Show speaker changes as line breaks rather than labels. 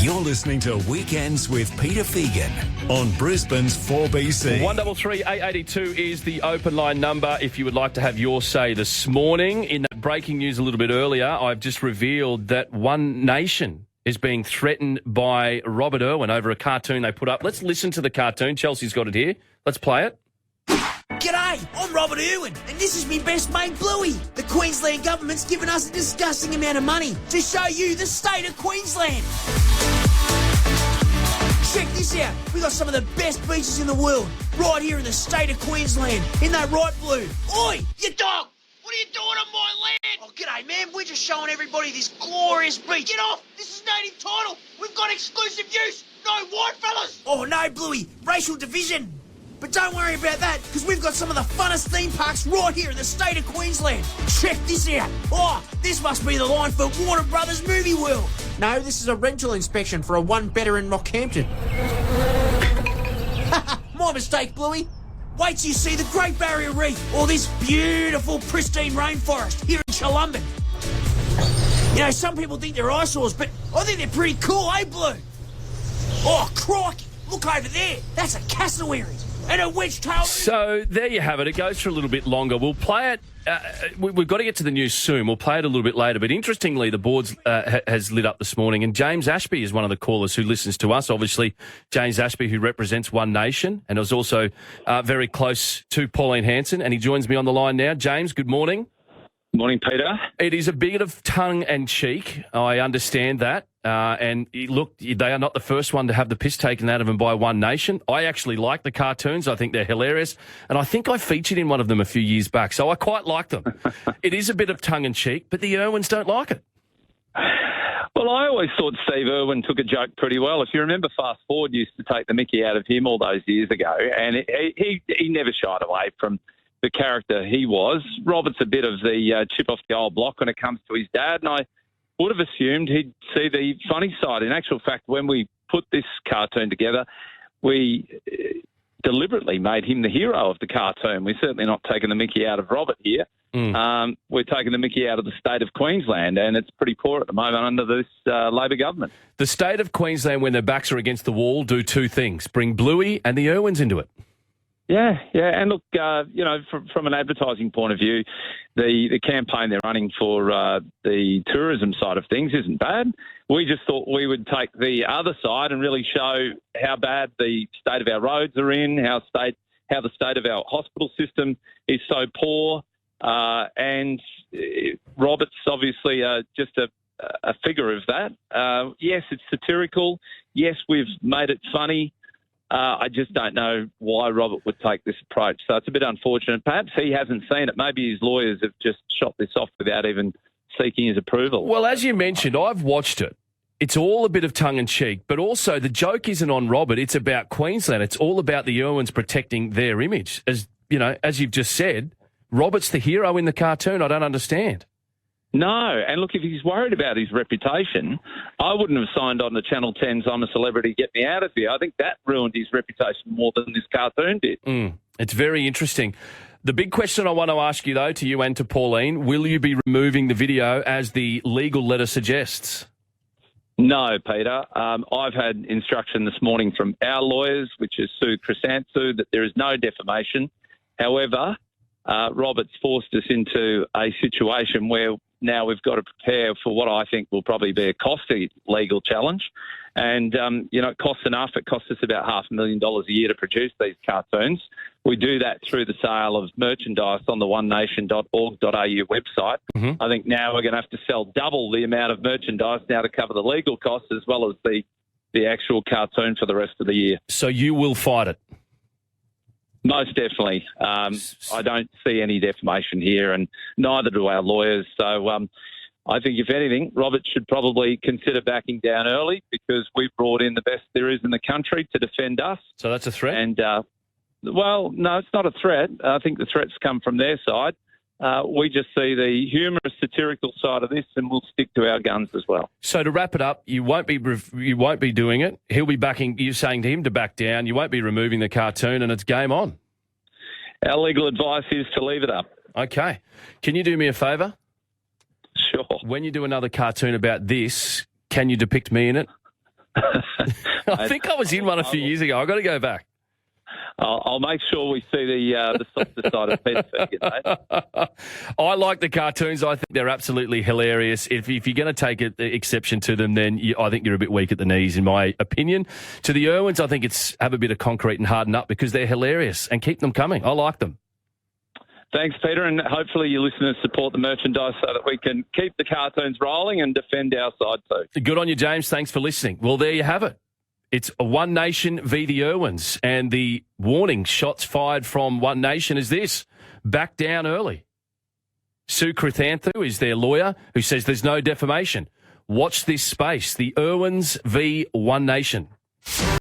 You're listening to Weekends with Peter Fegan on Brisbane's 4BC.
133 882 is the open line number if you would like to have your say this morning. In that breaking news a little bit earlier, I've just revealed that One Nation is being threatened by Robert Irwin over a cartoon they put up. Let's listen to the cartoon. Chelsea's got it here. Let's play it.
G'day, I'm Robert Irwin, and this is me best mate Bluey. The Queensland government's given us a disgusting amount of money to show you the state of Queensland. Check this out, we got some of the best beaches in the world, right here in the state of Queensland. Isn't that right, Blue? Oi, you dog! What are you doing on my land? Oh, g'day, man. We're just showing everybody this glorious beach. Get off! This is native title. We've got exclusive use. No white fellas. Oh, no, Bluey. Racial division. But don't worry about that, because we've got some of the funnest theme parks right here in the state of Queensland. Check this out. Oh, this must be the line for Warner Brothers Movie World. No, this is a rental inspection for a one-bedder in Rockhampton. My mistake, Bluey. Wait till you see the Great Barrier Reef or this beautiful, pristine rainforest here in Cholumbin. You know, some people think they're eyesores, but I think they're pretty cool, eh, Blue? Oh, crikey. Look over there. That's a cassowary. And a wedge-tailed...
So there you have it. It goes for a little bit longer. We'll play it. We've got to get to the news soon. We'll play it a little bit later. But interestingly, the boards has lit up this morning, and James Ashby is one of the callers who listens to us. Obviously, James Ashby, who represents One Nation, and is also very close to Pauline Hanson, and he joins me on the line now. James, good morning.
Morning, Peter.
It is a bit of tongue and cheek. I understand that. And look, they are not the first one to have the piss taken out of them by One Nation. I actually like the cartoons. I think they're hilarious. And I think I featured in one of them a few years back, so I quite like them. It is a bit of tongue and cheek, but the Irwins don't like it.
Well, I always thought Steve Irwin took a joke pretty well. If you remember, Fast Forward used to take the mickey out of him all those years ago, and he never shied away from the character he was. Robert's a bit of the chip off the old block when it comes to his dad, and I would have assumed he'd see the funny side. In actual fact, when we put this cartoon together, we deliberately made him the hero of the cartoon. We're certainly not taking the mickey out of Robert here. We're taking the mickey out of the state of Queensland, and it's pretty poor at the moment under this Labor government. The
state of Queensland, when their backs are against the wall, do two things: bring Bluey and the Irwins into it.
Yeah. And look, from an advertising point of view, the campaign they're running for the tourism side of things isn't bad. We just thought we would take the other side and really show how bad the state of our roads are in, how the state of our hospital system is so poor. And Robert's obviously just a figure of that. Yes, it's satirical. Yes, we've made it funny. I just don't know why Robert would take this approach. So it's a bit unfortunate. Perhaps he hasn't seen it. Maybe his lawyers have just shot this off without even seeking his approval.
Well, as you mentioned, I've watched it. It's all a bit of tongue-in-cheek, but also the joke isn't on Robert. It's about Queensland. It's all about the Irwins protecting their image. As you know, as you've just said, Robert's the hero in the cartoon. I don't understand.
No, and look, if he's worried about his reputation, I wouldn't have signed on to Channel 10's I'm a Celebrity, Get Me Out of Here. I think that ruined his reputation more than this cartoon did.
It's very interesting. The big question I want to ask you, though, to you and to Pauline, will you be removing the video as the legal letter suggests?
No, Peter. I've had instruction this morning from our lawyers, which is Sue Chrysanthou, that there is no defamation. However, Robert's forced us into a situation where now we've got to prepare for what I think will probably be a costly legal challenge. And, it costs enough. It costs us about $500,000 a year to produce these cartoons. We do that through the sale of merchandise on the onenation.org.au website. I think now we're going to have to sell double the amount of merchandise now to cover the legal costs as well as the actual cartoon for the rest of the year. So you will fight it? Most definitely. I don't see any defamation here, and neither do our lawyers. So I think, if anything, Robert should probably consider backing down early because we've brought in the best there is in the country to defend us.
So that's a threat?
And, well, no, it's not a threat. I think the threats come from their side. We just see the humorous, satirical side of this, and we'll stick to our guns as well. So to wrap it up, you won't be doing it. He'll be backing. You're saying to him to back down. You won't be removing the cartoon, and it's game on. Our legal advice is to leave it up. Okay. Can you do me a favour? Sure. When you do another cartoon about this, can you depict me in it?
I think I was in one a few years ago. I've got to go back.
I'll make sure we see the softer side of Peter Fegan, mate.
I like the cartoons. I think they're absolutely hilarious. If you're going to take exception to them, then I think you're a bit weak at the knees, in my opinion. To the Irwins, I think it's have a bit of concrete and harden up because they're hilarious and keep them coming. I like them.
Thanks, Peter, and hopefully your listeners support the merchandise so that we can keep the cartoons rolling and defend our side too.
Good on you, James. Thanks for listening. Well, there you have it. It's One Nation v. the Irwins, and the warning shots fired from One Nation is this: back down early. Sue Chrysanthu is their lawyer who says there's no defamation. Watch this space. The Irwins v. One Nation.